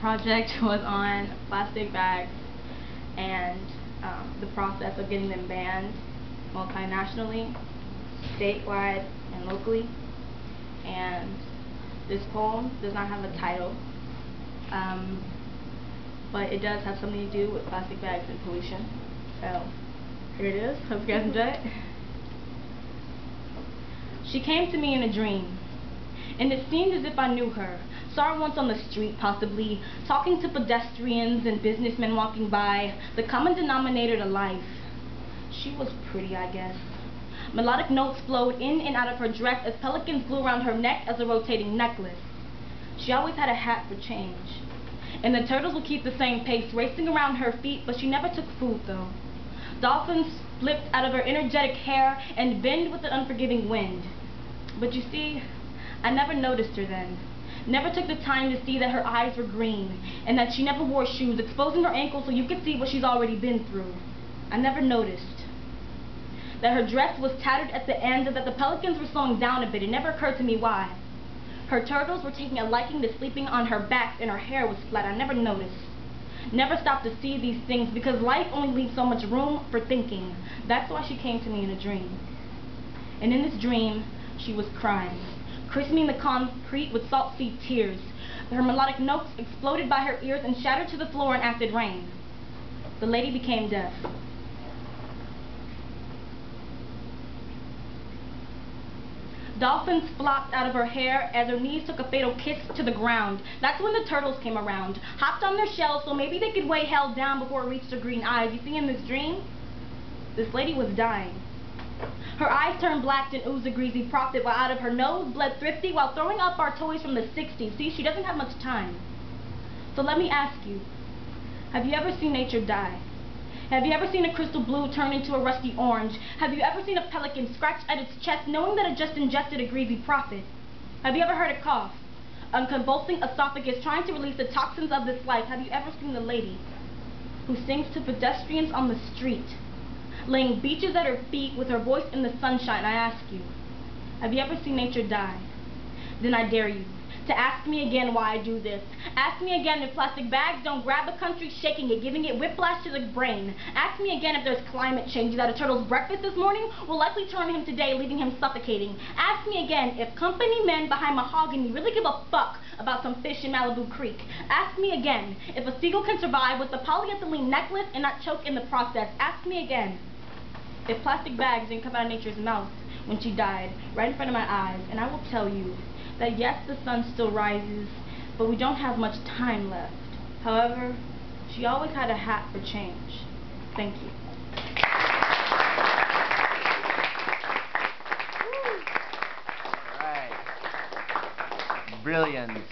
project was on plastic bags and the process of getting them banned multinationally, statewide, and locally. And this poem does not have a title, but it does have something to do with plastic bags and pollution. So here it is. Hope you guys enjoy it. She came to me in a dream, and it seemed as if I knew her. Saw her once on the street, possibly, talking to pedestrians and businessmen walking by, the common denominator to life. She was pretty, I guess. Melodic notes flowed in and out of her dress as pelicans flew around her neck as a rotating necklace. She always had a hat for change, and the turtles would keep the same pace, racing around her feet, but she never took food, though. Dolphins flipped out of her energetic hair and bend with the unforgiving wind. But you see, I never noticed her then. Never took the time to see that her eyes were green, and that she never wore shoes, exposing her ankles so you could see what she's already been through. I never noticed that her dress was tattered at the ends and that the pelicans were slowing down a bit. It never occurred to me why. Her turtles were taking a liking to sleeping on her back, and her hair was flat. I never noticed. Never stopped to see these things, because life only leaves so much room for thinking. That's why she came to me in a dream. And in this dream, she was crying, christening the concrete with salt-sea tears. Her melodic notes exploded by her ears and shattered to the floor in acid rain. The lady became deaf. Dolphins flopped out of her hair as her knees took a fatal kiss to the ground. That's when the turtles came around, hopped on their shells so maybe they could weigh hell down before it reached her green eyes. You see, in this dream, this lady was dying. Her eyes turned black and oozed a greasy profit, while out of her nose bled thrifty while throwing up our toys from the 60s. See, she doesn't have much time. So let me ask you, have you ever seen nature die? Have you ever seen a crystal blue turn into a rusty orange? Have you ever seen a pelican scratch at its chest knowing that it just ingested a greasy profit? Have you ever heard a cough, a convulsing esophagus trying to release the toxins of this life? Have you ever seen the lady who sings to pedestrians on the street, laying beaches at her feet with her voice in the sunshine? I ask you, have you ever seen nature die? Then I dare you to ask me again why I do this. Ask me again if plastic bags don't grab a country, shaking it, giving it whiplash to the brain. Ask me again if there's climate change, that a turtle's breakfast this morning will likely turn him today, leaving him suffocating. Ask me again if company men behind mahogany really give a fuck about some fish in Malibu Creek. Ask me again if a seagull can survive with the polyethylene necklace and not choke in the process. Ask me again if plastic bags didn't come out of nature's mouth when she died, right in front of my eyes. And I will tell you that yes, the sun still rises, but we don't have much time left. However, she always had a hat for change. Thank you. All right. Brilliant.